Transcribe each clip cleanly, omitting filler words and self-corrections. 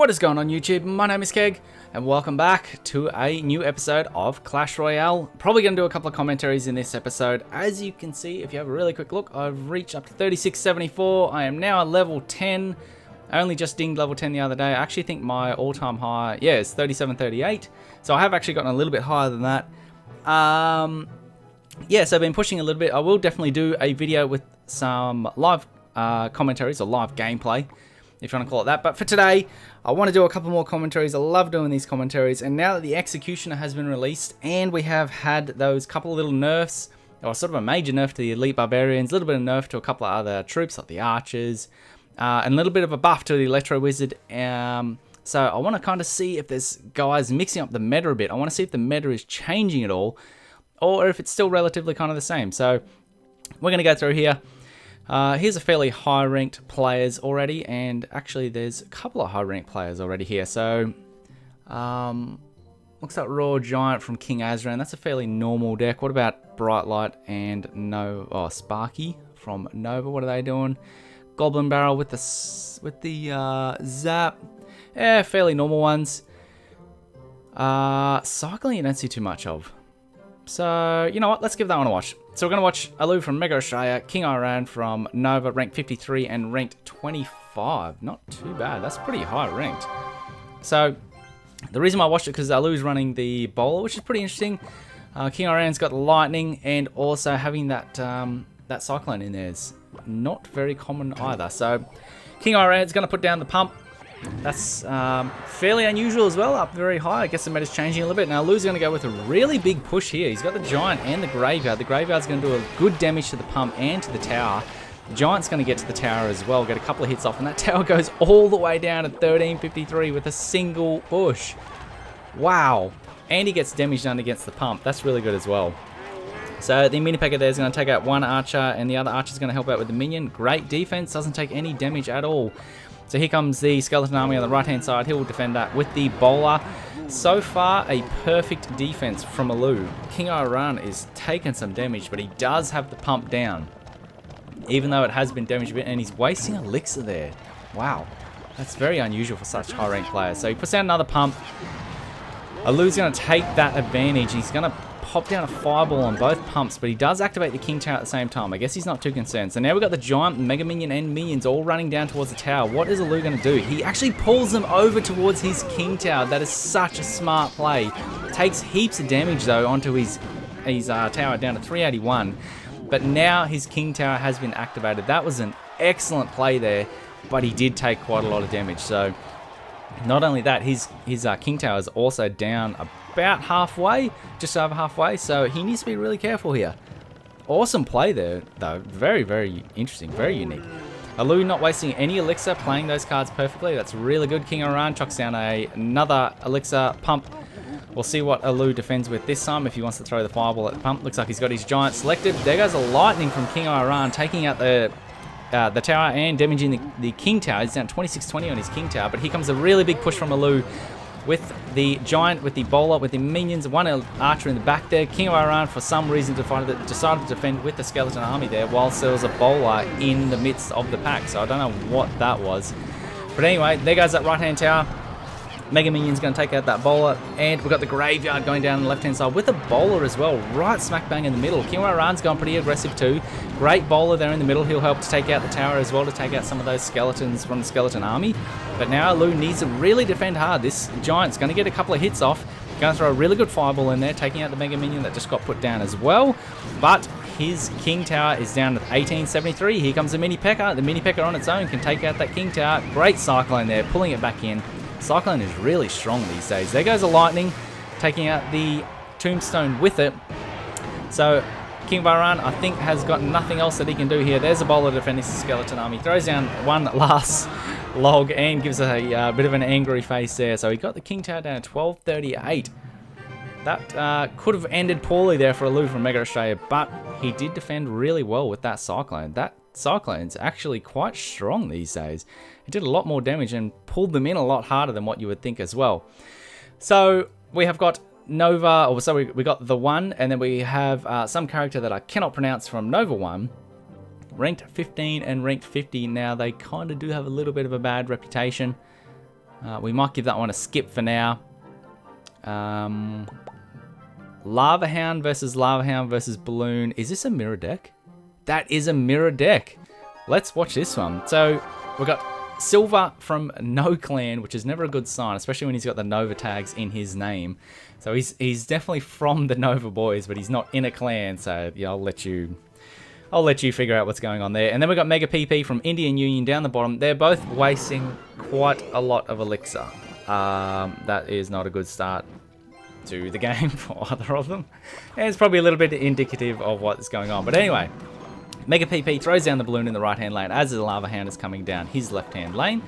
What is going on YouTube? My name is Keg and welcome back to a new episode of Clash Royale. Probably going to do a couple of commentaries in this episode. As you can see, if you have a really quick look, I've reached up to 3674. I am now at level 10. I only just dinged level 10 the other day. I actually think my all-time high, yeah, is 3738. So I have actually gotten a little bit higher than that. Yeah, so I've been pushing a little bit. I will definitely do a video with some live commentaries or live gameplay, if you want to call it that. But for today, I want to do a couple more commentaries. I love doing these commentaries. And now that the Executioner has been released and we have had those couple of little nerfs, or sort of a major nerf to the Elite Barbarians, a little bit of nerf to a couple of other troops like the Archers, and a little bit of a buff to the Electro Wizard. So I want to kind of see if there's guys mixing up the meta a bit. I want to see if the meta is changing at all, or if it's still relatively kind of the same. So we're going to go through here. Here's a fairly high ranked players already, and actually there's a couple of high ranked players already here. So looks like Raw Giant from King Azran. That's a fairly normal deck. What about Bright Light and Sparky from Nova? What are they doing? Goblin Barrel with the Zap. Yeah, fairly normal ones. Cycling you don't see too much of. So, you know what? Let's give that one a watch. So we're going to watch Alu from Mega Australia, King Iran from Nova, ranked 53 and ranked 25. Not too bad. That's pretty high ranked. So the reason why I watched it because Alu's running the bowler, which is pretty interesting. King Iran's got the lightning, and also having that that cyclone in there is not very common either. So King Iran's going to put down the pump. That's fairly unusual as well, up very high. I guess the meta's changing a little bit. Now Alu's going to go with a really big push here. He's got the Giant and the Graveyard. The Graveyard's going to do a good damage to the pump and to the tower. The Giant's going to get to the tower as well, get a couple of hits off, and that tower goes all the way down to 1353 with a single push. Wow. And he gets damage done against the pump. That's really good as well. So the mini packer there is going to take out one archer, and the other archer is going to help out with the minion. Great defense, doesn't take any damage at all. So here comes the Skeleton Army on the right-hand side. He'll defend that with the bowler. So far, a perfect defense from Alu. King Iran is taking some damage, but he does have the pump down, even though it has been damaged a bit, and he's wasting elixir there. Wow, that's very unusual for such high-ranked players. So he puts down another pump. Alu's going to take that advantage. He's going to pop down a fireball on both pumps, but he does activate the King Tower at the same time. I guess he's not too concerned. So now we've got the Giant, Mega Minion, and Minions all running down towards the tower. What is Alu going to do? He actually pulls them over towards his King Tower. That is such a smart play. Takes heaps of damage, though, onto his tower down to 381. But now his King Tower has been activated. That was an excellent play there, but he did take quite a lot of damage. So not only that, his King Tower is also down about halfway, just over halfway, so he needs to be really careful here. Awesome play there, though. Very, very interesting, very unique. Alu not wasting any elixir, playing those cards perfectly. That's really good. King Iran chucks down another elixir pump. We'll see what Alu defends with this time if he wants to throw the fireball at the pump. Looks like he's got his Giant selected. There goes a lightning from King Iran, taking out the tower and damaging the King Tower. He's down 2620 on his King Tower, but here comes a really big push from Alu with the Giant, with the bowler, with the minions, one archer in the back there. King of Iran, for some reason, decided to defend with the Skeleton Army there, whilst there was a bowler in the midst of the pack. So I don't know what that was. But anyway, there goes that right-hand tower. Mega Minion's going to take out that bowler, and we've got the Graveyard going down on the left-hand side with a bowler as well, right smack bang in the middle. King Iran's gone pretty aggressive too. Great bowler there in the middle. He'll help to take out the tower as well, to take out some of those skeletons from the Skeleton Army. But now Alu needs to really defend hard. This Giant's going to get a couple of hits off. Going to throw a really good fireball in there, taking out the Mega Minion that just got put down as well. But his King Tower is down to 1873. Here comes the Mini P.E.K.K.A. The Mini P.E.K.K.A. on its own can take out that King Tower. Great Cyclone there, pulling it back in. Cyclone is really strong these days. There goes a lightning, taking out the Tombstone with it. So King Baran, I think, has got nothing else that he can do here. There's a bowler defending the Skeleton Army. Throws down one last log and gives a bit of an angry face there. So he got the King Tower down at 1238. That could have ended poorly there for Alu from Mega Australia, but he did defend really well with that Cyclone. That Cyclone's actually quite strong these days. It did a lot more damage and pulled them in a lot harder than what you would think as well. So we have got Nova, or so we got the 1, and then we have some character that I cannot pronounce from Nova 1, ranked 15 and ranked 50. Now they kind of do have a little bit of a bad reputation. We might give that one a skip for now. Lava Hound versus Balloon. Is this a mirror deck? That is a mirror deck. Let's watch this one. So we've got Silver from No Clan, which is never a good sign, especially when he's got the Nova tags in his name. So he's definitely from the Nova boys, but he's not in a clan. So yeah, I'll let you figure out what's going on there. And then we've got Mega PP from Indian Union down the bottom. They're both wasting quite a lot of elixir. That is not a good start to the game for either of them. And it's probably a little bit indicative of what's going on. But anyway, Mega PP throws down the balloon in the right-hand lane as the Lava Hound is coming down his left-hand lane.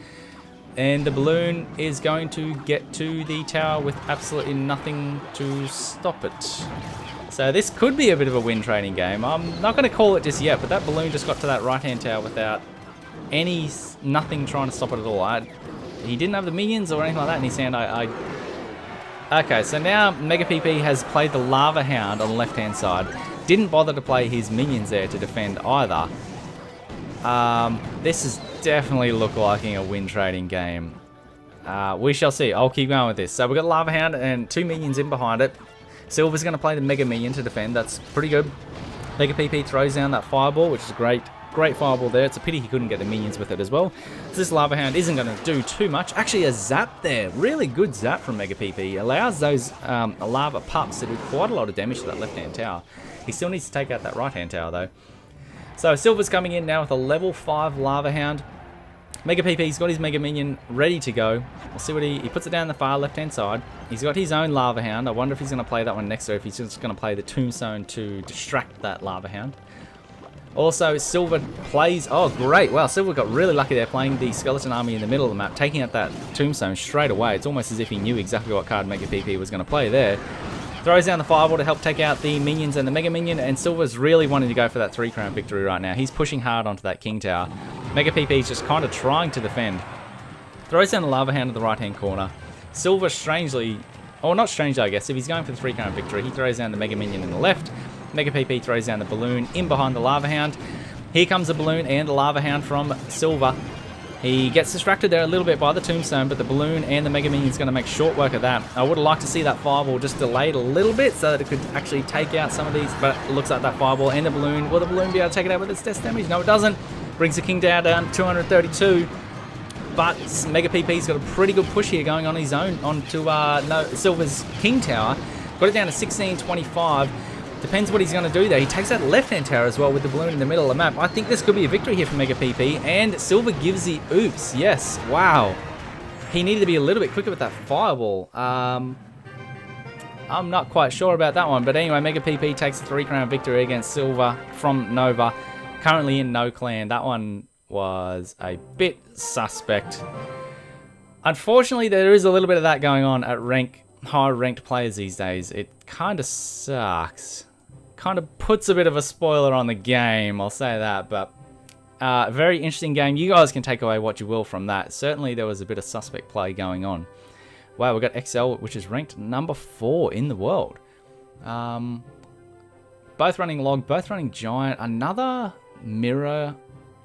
And the balloon is going to get to the tower with absolutely nothing to stop it. So this could be a bit of a win trading game. I'm not going to call it just yet, but that balloon just got to that right-hand tower without nothing trying to stop it at all. He didn't have the minions or anything like that in his hand. Okay, so now Mega PP has played the Lava Hound on the left-hand side. Didn't bother to play his minions there to defend either. This is definitely look like a win trading game. We shall see. I'll keep going with this. So we've got Lava Hound and 2 minions in behind it. Silver's going to play the Mega Minion to defend. That's pretty good. Mega PP throws down that Fireball, which is great. Great Fireball there. It's a pity he couldn't get the minions with it as well. So this Lava Hound isn't going to do too much. Actually, a zap there. Really good zap from Mega PP. Allows those lava pups to do quite a lot of damage to that left-hand tower. He still needs to take out that right-hand tower, though. So Silver's coming in now with a level 5 Lava Hound. Mega PP's got his Mega Minion ready to go. We'll see what he puts it down the far left-hand side. He's got his own Lava Hound. I wonder if he's going to play that one next to it, if he's just going to play the Tombstone to distract that Lava Hound. Also, Silver plays... Oh, great. Wow, Silver got really lucky there playing the Skeleton Army in the middle of the map, taking out that Tombstone straight away. It's almost as if he knew exactly what card Mega PP was going to play there. Throws down the Fireball to help take out the minions and the Mega Minion, and Silver's really wanting to go for that 3-crown victory right now. He's pushing hard onto that King Tower. Mega PP's just kind of trying to defend. Throws down the Lava Hound in the right-hand corner. Silver strangely... Or not strangely, I guess. If he's going for the 3-crown victory, he throws down the Mega Minion in the left. Mega PP throws down the balloon in behind the Lava Hound. Here comes the balloon and the Lava Hound from Silver. He gets distracted there a little bit by the Tombstone, but the balloon and the Mega Minion is going to make short work of that. I would have liked to see that Fireball just delayed a little bit so that it could actually take out some of these, but it looks like that Fireball and the balloon. Will the balloon be able to take it out with its death damage? No, it doesn't. Brings the King Tower down to 232. But Mega PP's got a pretty good push here going on his own onto Silver's King Tower. Got it down to 1625. Depends what he's going to do there. He takes that left-hand tower as well with the balloon in the middle of the map. I think this could be a victory here for Mega PP. And Silver gives the oops. Yes. Wow. He needed to be a little bit quicker with that Fireball. I'm not quite sure about that one. But anyway, Mega PP takes a 3-crown victory against Silver from Nova. Currently in No Clan. That one was a bit suspect. Unfortunately, there is a little bit of that going on at high ranked players these days. It kind of sucks. Kind of puts a bit of a spoiler on the game, I'll say that, but very interesting game. You guys can take away what you will from that. Certainly there was a bit of suspect play going on. Wow, we've got XL, which is ranked number 4 in the world. Both running Log, both running Giant, another mirror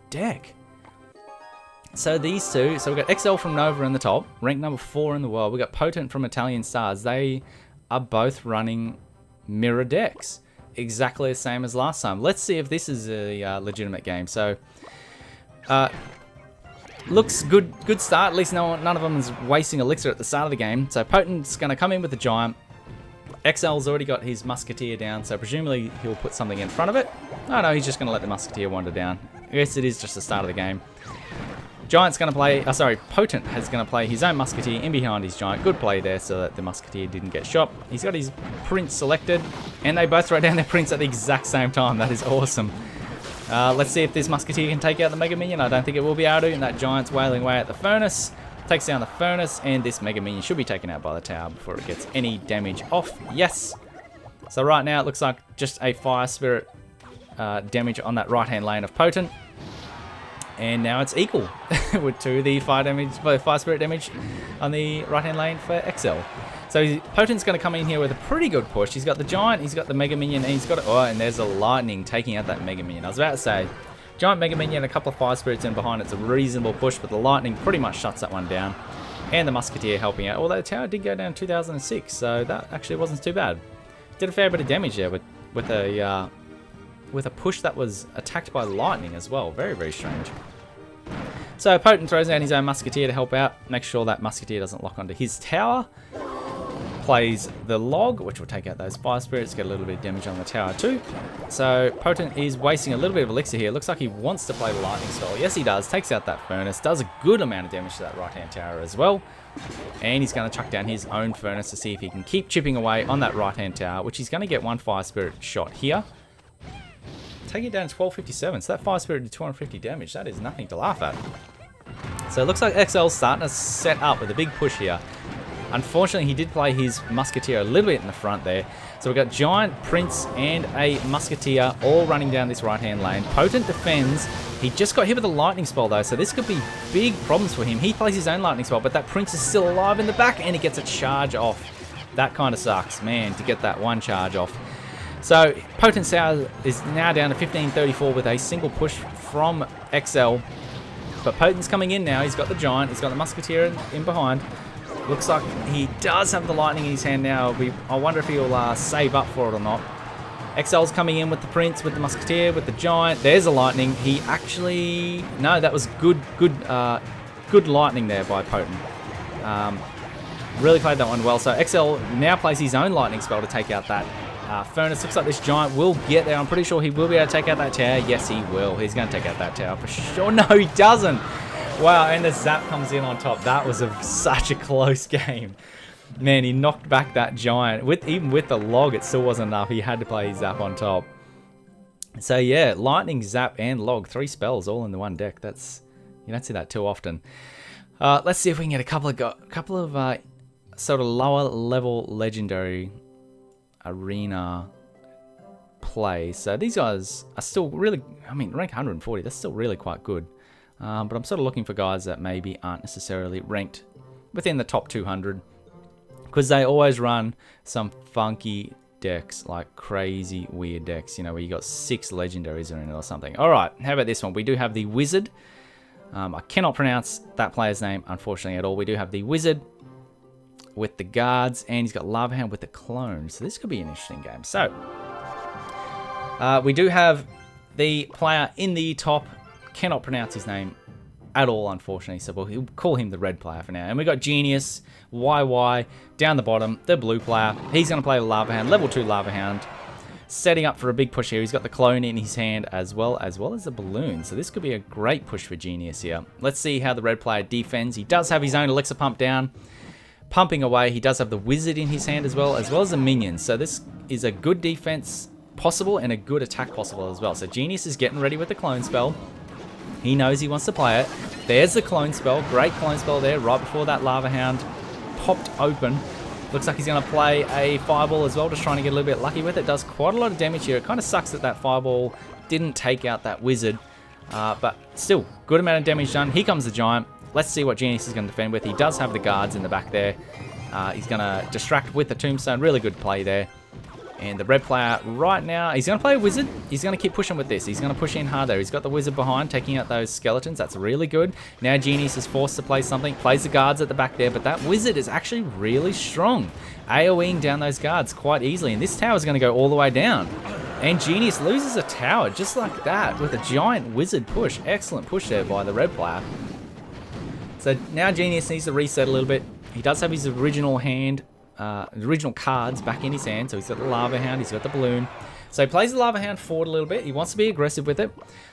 deck. So these two, so we've got XL from Nova in the top, ranked number 4 in the world. We've got Potent from Italian Stars. They are both running mirror decks. Exactly the same as last time. Let's see if this is a legitimate game. So, looks good start. At least none of them is wasting elixir at the start of the game. So Potent's going to come in with the Giant. XL's already got his Musketeer down, so presumably he'll put something in front of it. Oh no, he's just going to let the Musketeer wander down. I guess it is just the start of the game. Giant's going to play, Potent is going to play his own Musketeer in behind his Giant. Good play there so that the Musketeer didn't get shot. He's got his Prince selected, and they both throw down their Prince at the exact same time. That is awesome. Let's see if this Musketeer can take out the Mega Minion. I don't think it will be able to, and that Giant's wailing away at the Furnace. Takes down the Furnace, and this Mega Minion should be taken out by the tower before it gets any damage off. Yes! So right now it looks like just a Fire Spirit damage on that right-hand lane of Potent. And now it's equal with the Fire Spirit damage on the right-hand lane for XL. So Potent's going to come in here with a pretty good push. He's got the Giant, he's got the Mega Minion, and he's got... Oh, and there's a Lightning taking out that Mega Minion. I was about to say, Giant Mega Minion, a couple of Fire Spirits in behind. It's a reasonable push, but the Lightning pretty much shuts that one down. and the Musketeer helping out. Although the tower did go down 2006, so that actually wasn't too bad. Did a fair bit of damage there with a push that was attacked by lightning as well. Very, very strange. So Potent throws down his own Musketeer to help out. Make sure that Musketeer doesn't lock onto his tower. Plays the log, which will take out those fire spirits, get a little bit of damage on the tower too. So Potent is wasting a little bit of elixir here. Looks like he wants to play the lightning spell. Yes, he does. Takes out that furnace. Does a good amount of damage to that right-hand tower as well. And he's going to chuck down his own furnace to see if he can keep chipping away on that right-hand tower, which he's going to get one fire spirit shot here. Take it down to 1257. So that fire spirit did 250 damage. That is nothing to laugh at. So it looks like XL's starting to set up with a big push here. Unfortunately, he did play his Musketeer a little bit in the front there. So we've got Giant, Prince, and a Musketeer all running down this right-hand lane. Potent defends. He just got hit with a lightning spell, though, so this could be big problems for him. He plays his own lightning spell, but that Prince is still alive in the back, and he gets a charge off. That kind of sucks, man, to get that one charge off. So Potent Tower is now down to 1534 with a single push from XL. But Potent's coming in now. He's got the Giant. He's got the Musketeer in behind. Looks like he does have the lightning in his hand now. I wonder if he'll save up for it or not. XL's coming in with the Prince, with the Musketeer, with the Giant. There's a lightning. He actually... No, that was good lightning there by Potent. Really played that one well. So XL now plays his own lightning spell to take out that furnace. Looks like this Giant will get there. I'm pretty sure he will be able to take out that tower. Yes, he will. He's going to take out that tower for sure. No, he doesn't. Wow, and the zap comes in on top. That was such a close game. Man, he knocked back that Giant. Even with the log, it still wasn't enough. He had to play his zap on top. So yeah, lightning, zap, and log. 3 spells all in the one deck. You don't see that too often. Let's see if we can get a couple of sort of lower level legendary arena plays. So these guys are still really, I mean, rank 140. That's still really quite good. But I'm sort of looking for guys that maybe aren't necessarily ranked within the top 200. Because they always run some funky decks, like crazy weird decks, you know, where you got 6 legendaries in it or something. Alright, how about this one? We do have the Wizard. I cannot pronounce that player's name, unfortunately, at all. We do have the Wizard with the guards, and he's got Lava Hand with the clone. So this could be an interesting game. So, we do have the player in the top. Cannot pronounce his name at all, unfortunately, so we'll call him the red player for now. And we got Genius, YY, down the bottom, the blue player. He's going to play Lava Hound, level 2 Lava Hound, setting up for a big push here. He's got the clone in his hand as well as the balloon, so this could be a great push for Genius here. Let's see how the red player defends. He does have his own elixir pump down, pumping away. He does have the wizard in his hand as well as the minions, so this is a good defense possible and a good attack possible as well. So Genius is getting ready with the clone spell. He knows he wants to play it. There's the clone spell. Great clone spell there right before that Lava Hound popped open. Looks like he's going to play a Fireball as well, just trying to get a little bit lucky with it. Does quite a lot of damage here. It kind of sucks that that Fireball didn't take out that Wizard. But still, good amount of damage done. Here comes the Giant. Let's see what Genius is going to defend with. He does have the guards in the back there. He's going to distract with the Tombstone. Really good play there. And the red player right now, he's going to play a Wizard. He's going to keep pushing with this. He's going to push in hard there. He's got the Wizard behind, taking out those skeletons. That's really good. Now Genius is forced to play something. Plays the guards at the back there, but that Wizard is actually really strong. AoEing down those guards quite easily. And this tower is going to go all the way down. And Genius loses a tower just like that with a giant Wizard push. Excellent push there by the red player. So now Genius needs to reset a little bit. He does have his original hand. The original cards back in his hand. So he's got the Lava Hound, he's got the balloon. So he plays the Lava Hound forward a little bit. He wants to be aggressive with it.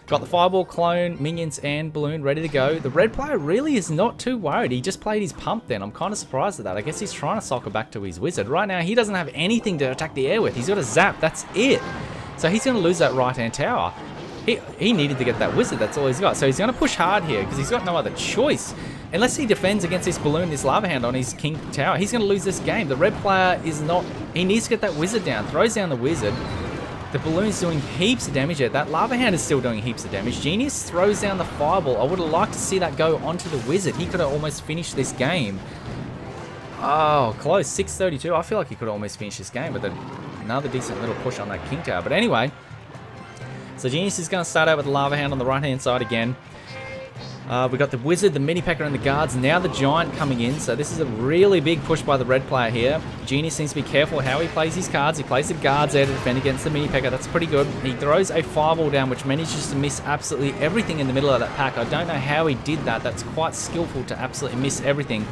Got the Fireball, clone, minions, and balloon ready to go. The red player really is not too worried. He just played his pump then. I'm kind of surprised at that. I guess he's trying to soccer back to his Wizard. Right now, he doesn't have anything to attack the air with. He's got a zap. That's it. So he's going to lose that right-hand tower. He needed to get that Wizard. That's all he's got. So he's going to push hard here because he's got no other choice. Unless he defends against this balloon, this Lava Hound on his King Tower, he's going to lose this game. The red player is not... He needs to get that Wizard down. Throws down the Wizard. The balloon's doing heaps of damage there. That Lava Hound is still doing heaps of damage. Genius throws down the Fireball. I would have liked to see that go onto the Wizard. He could have almost finished this game. Oh, close. 632. I feel like he could have almost finished this game with another decent little push on that King Tower. But anyway... So Genius is going to start out with the Lava Hound on the right-hand side again. We got the Wizard, the Mini P.E.K.K.A. and the Guards. Now the Giant coming in. So this is a really big push by the red player here. Genius needs to be careful how he plays his cards. He plays the Guards there to defend against the Mini P.E.K.K.A. That's pretty good. He throws a Fireball down, which manages to miss absolutely everything in the middle of that pack. I don't know how he did that. That's quite skillful to absolutely miss everything.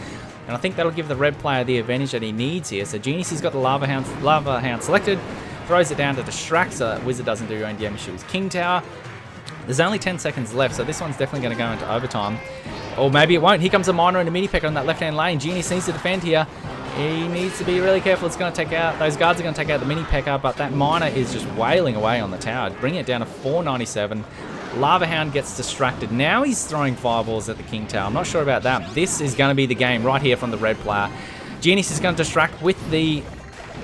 And I think that'll give the red player the advantage that he needs here. So Genius has got the Lava Hound selected. Throws it down to distract so that Wizard doesn't do any damage to his King Tower. There's only 10 seconds left, so this one's definitely going to go into overtime. Or maybe it won't. Here comes a Miner and a Mini P.E.K.K.A. on that left-hand lane. Genius needs to defend here. He needs to be really careful. It's going to take out... Those Guards are going to take out the Mini P.E.K.K.A., but that Miner is just wailing away on the tower, bringing it down to 497. Lava Hound gets distracted. Now he's throwing fireballs at the King Tower. I'm not sure about that. This is going to be the game right here from the red player. Genius is going to distract with the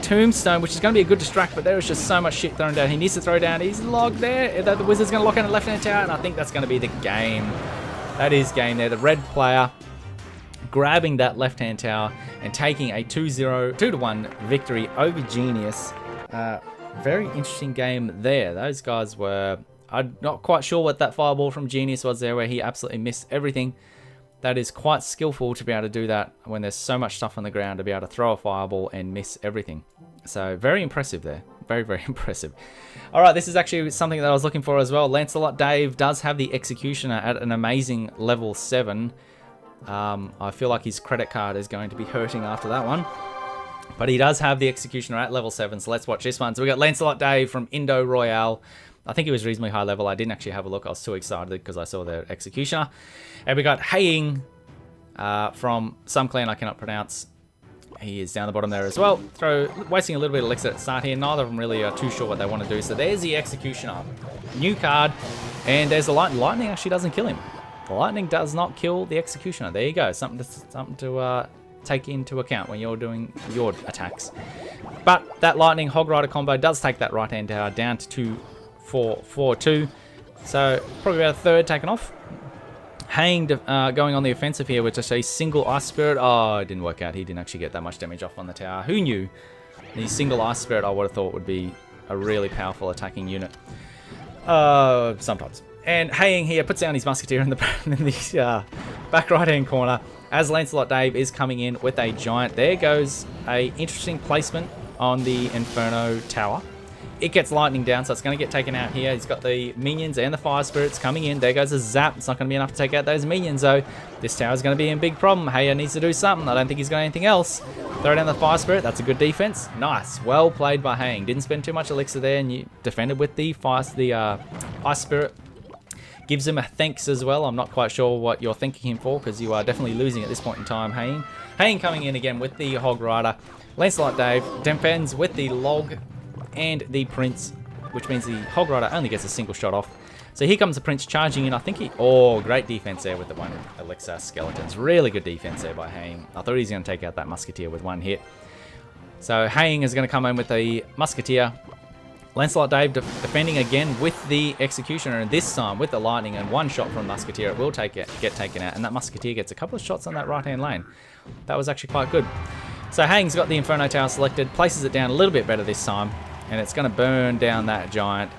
Tombstone, which is going to be a good distract, but there is just so much shit thrown down. He needs to throw down. He's logged there. The Wizard's going to lock in the left-hand tower, and I think that's going to be the game. That is game there. The red player grabbing that left-hand tower and taking a 2-1 victory over Genius. Very interesting game there. Those guys were... I'm not quite sure what that fireball from Genius was there, where he absolutely missed everything. That is quite skillful to be able to do that when there's so much stuff on the ground, to be able to throw a fireball and miss everything. So very impressive there. Very, very impressive. All right, this is actually something that I was looking for as well. Lancelot Dave does have the Executioner at an amazing level 7. I feel like his credit card is going to be hurting after that one. But he does have the Executioner at level 7, so let's watch this one. So we got Lancelot Dave from Indo Royale. I think he was reasonably high level. I didn't actually have a look. I was too excited because I saw their Executioner. And we got Haying from some clan I cannot pronounce. He is down the bottom there as well. Wasting a little bit of elixir at the start here. Neither of them really are too sure what they want to do. So there's the Executioner. New card. And there's the Lightning. Lightning actually doesn't kill him. The Lightning does not kill the Executioner. There you go. Something to take into account when you're doing your attacks. But that Lightning Hog Rider combo does take that right-hand tower down to 2-4-4-2. So probably about a third taken off. Haying going on the offensive here with just a single Ice Spirit. Oh, it didn't work out. He didn't actually get that much damage off on the tower. Who knew? The single Ice Spirit I would have thought would be a really powerful attacking unit. Sometimes. And Haying here puts down his Musketeer in the back right-hand corner as Lancelot Dave is coming in with a Giant. There goes a interesting placement on the Inferno Tower. It gets lightning down, so it's going to get taken out here. He's got the minions and the fire spirits coming in. There goes a zap. It's not going to be enough to take out those minions, though. This tower's going to be in big problem. Haya needs to do something. I don't think he's got anything else. Throw down the fire spirit. That's a good defense. Nice. Well played by Haying. Didn't spend too much elixir there, and you defended with the ice spirit. Gives him a thanks as well. I'm not quite sure what you're thanking him for, because you are definitely losing at this point in time, Haying. Haying coming in again with the Hog Rider. Lancelot Dave defends with the Log and the Prince, which means the Hog Rider only gets a single shot off. So here comes the Prince charging in. I think great defense there with the one Elixir Skeletons. Really good defense there by Haying. I thought he was going to take out that Musketeer with one hit. So Haying is going to come in with a Musketeer. Lancelot Dave defending again with the Executioner, and this time with the Lightning and one shot from Musketeer. It will get taken out, and that Musketeer gets a couple of shots on that right-hand lane. That was actually quite good. So Haying's got the Inferno Tower selected, places it down a little bit better this time, and it's going to burn down that Giant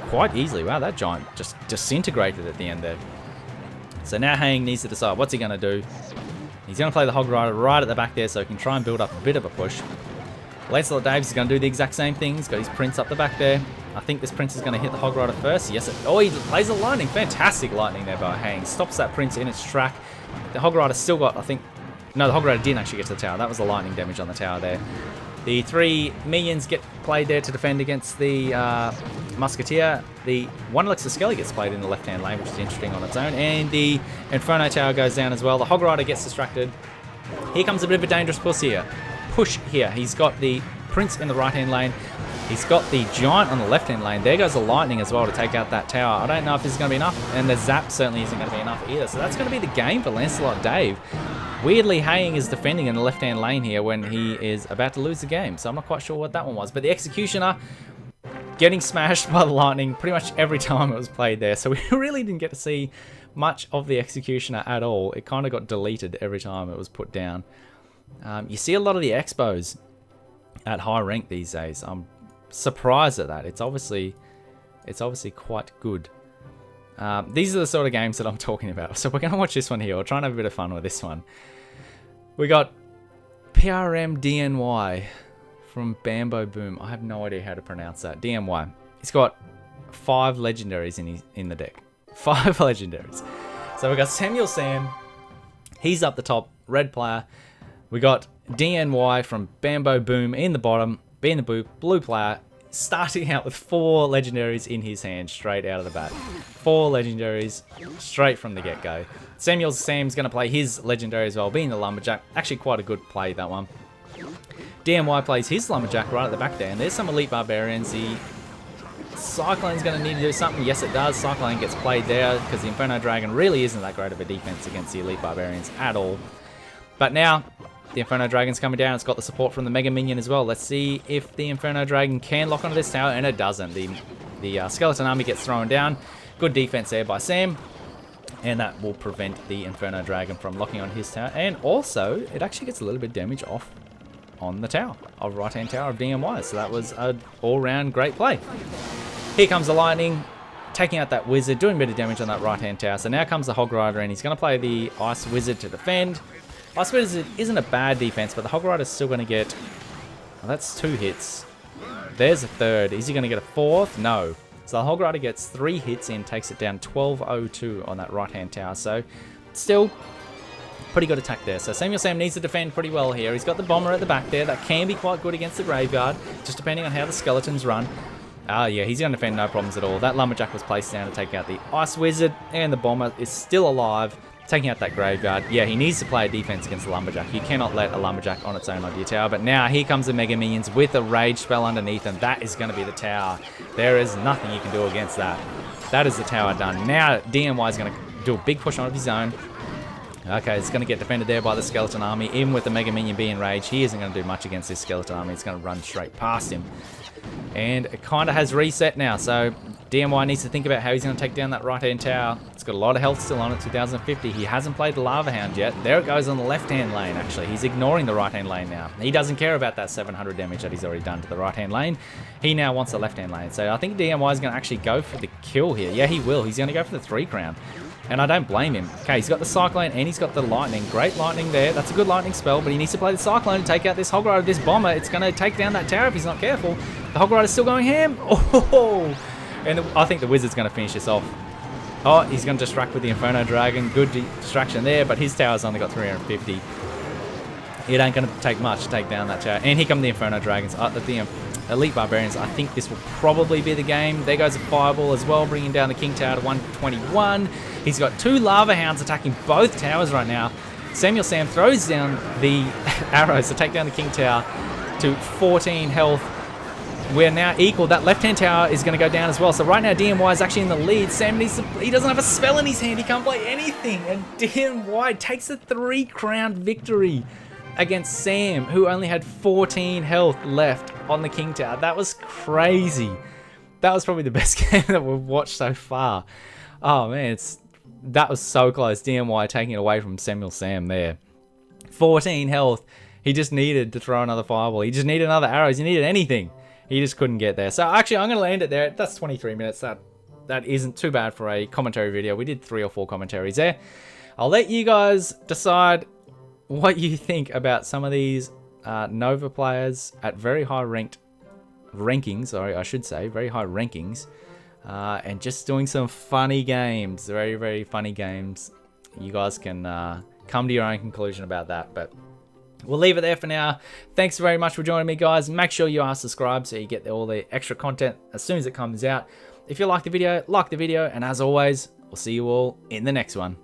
quite easily. Wow, that Giant just disintegrated at the end there. So now Haying needs to decide what's he going to do. He's going to play the Hog Rider right at the back there so he can try and build up a bit of a push. Lancelot Daves is going to do the exact same thing. He's got his Prince up the back there. I think this Prince is going to hit the Hog Rider first. Yes, he plays a Lightning. Fantastic Lightning there by Haying. Stops that Prince in its track. The Hog Rider still got, I think... No, the Hog Rider didn't actually get to the tower. That was the lightning damage on the tower there. The 3 minions get played there to defend against the Musketeer. The 1 Elixir Skelly gets played in the left-hand lane, which is interesting on its own. And the Inferno Tower goes down as well. The Hog Rider gets distracted. Here comes a bit of a dangerous push here. He's got the Prince in the right-hand lane. He's got the Giant on the left-hand lane. There goes the Lightning as well to take out that tower. I don't know if this is going to be enough. And the Zap certainly isn't going to be enough either. So that's going to be the game for Lancelot Dave. Weirdly, Haying is defending in the left-hand lane here when he is about to lose the game. So I'm not quite sure what that one was. But the Executioner getting smashed by the Lightning pretty much every time it was played there. So we really didn't get to see much of the Executioner at all. It kind of got deleted every time it was put down. You see a lot of the Expos at high rank these days. I'm surprised at that. It's obviously quite good. These are the sort of games that I'm talking about. So we're going to watch this one here. We'll try and have a bit of fun with this one. We got PRMDNY from Bambo Boom. I have no idea how to pronounce that. DNY. He's got 5 legendaries in the deck. 5 legendaries. So we got Samuel Sam. He's up the top, red player. We got DNY from Bambo Boom in the bottom, being the blue player, starting out with 4 legendaries in his hand straight out of the bat. 4 legendaries straight from the get-go. Samuel Sam's going to play his legendary as well, being the Lumberjack. Actually quite a good play, that one. DNY plays his Lumberjack right at the back there, and there's some Elite Barbarians. The Cyclone's going to need to do something. Yes, it does. Cyclone gets played there because the Inferno Dragon really isn't that great of a defense against the Elite Barbarians at all. But now, the Inferno Dragon's coming down. It's got the support from the Mega Minion as well. Let's see if the Inferno Dragon can lock onto this tower, and it doesn't. The Skeleton Army gets thrown down. Good defense there by Sam, and that will prevent the Inferno Dragon from locking on his tower. And also, it actually gets a little bit of damage off on the tower, of right-hand tower of DMY. So that was an all-round great play. Here comes the Lightning, taking out that Wizard, doing a bit of damage on that right-hand tower. So now comes the Hog Rider, and he's going to play the Ice Wizard to defend. Ice Wizard isn't a bad defense, but the Hog Rider's still going to get... Well, that's 2 hits. There's a 3rd. Is he going to get a 4th? No. So the Hog Rider gets 3 hits in, takes it down 1202 on that right-hand tower. So still pretty good attack there. So Samuel Sam needs to defend pretty well here. He's got the Bomber at the back there. That can be quite good against the Graveyard, just depending on how the Skeletons run. Yeah, he's going to defend no problems at all. That Lumberjack was placed down to take out the Ice Wizard, and the Bomber is still alive, taking out that Graveyard. Yeah, he needs to play a defense against the Lumberjack. You cannot let a Lumberjack on its own onto your tower. But now here comes the Mega Minions with a Rage spell underneath, and that is going to be the tower. There is nothing you can do against that. That is the tower done. Now DMY is going to do a big push onto his own. Okay, it's going to get defended there by the Skeleton Army. Even with the Mega Minion being Rage, he isn't going to do much against this Skeleton Army. It's going to run straight past him. And it kind of has reset now, so DMY needs to think about how he's going to take down that right-hand tower. It's got a lot of health still on it, 2050. He hasn't played the Lava Hound yet. There it goes on the left-hand lane, actually. He's ignoring the right-hand lane now. He doesn't care about that 700 damage that he's already done to the right-hand lane. He now wants the left-hand lane. So I think DMY is going to actually go for the kill here. Yeah, he will. He's going to go for the 3 crown. And I don't blame him. Okay, he's got the Cyclone and he's got the Lightning. Great Lightning there. That's a good Lightning spell, but he needs to play the Cyclone to take out this Hog Rider, this Bomber. It's going to take down that tower if he's not careful. The Hog Rider's still going ham. Oh! And I think the Wizard's going to finish this off. Oh, he's going to distract with the Inferno Dragon. Good distraction there, but his tower's only got 350. It ain't going to take much to take down that tower. And here come the Inferno Dragons. The Elite Barbarians. I think this will probably be the game. There goes a Fireball as well, bringing down the King Tower to 121. He's got 2 Lava Hounds attacking both towers right now. Samuel Sam throws down the arrows to take down the King Tower to 14 health. We're now equal. That left-hand tower is going to go down as well. So right now, DMY is actually in the lead. Sam needs to... He doesn't have a spell in his hand. He can't play anything. And DMY takes a 3-crown victory against Sam, who only had 14 health left on the King Tower. That was crazy. That was probably the best game that we've watched so far. Oh, man, that was so close. DMY taking it away from Samuel Sam there. 14 health. He just needed to throw another Fireball. He just needed another arrows. He needed anything. He just couldn't get there. So actually, I'm going to land it there. That's 23 minutes. That isn't too bad for a commentary video. We did 3 or 4 commentaries there. I'll let you guys decide what you think about some of these Nova players at very high rankings. Sorry, I should say very high rankings, and just doing some funny games. Very, very funny games. You guys can come to your own conclusion about that, but we'll leave it there for now. Thanks very much for joining me, guys. Make sure you are subscribed so you get all the extra content as soon as it comes out. If you like the video, and as always, we'll see you all in the next one.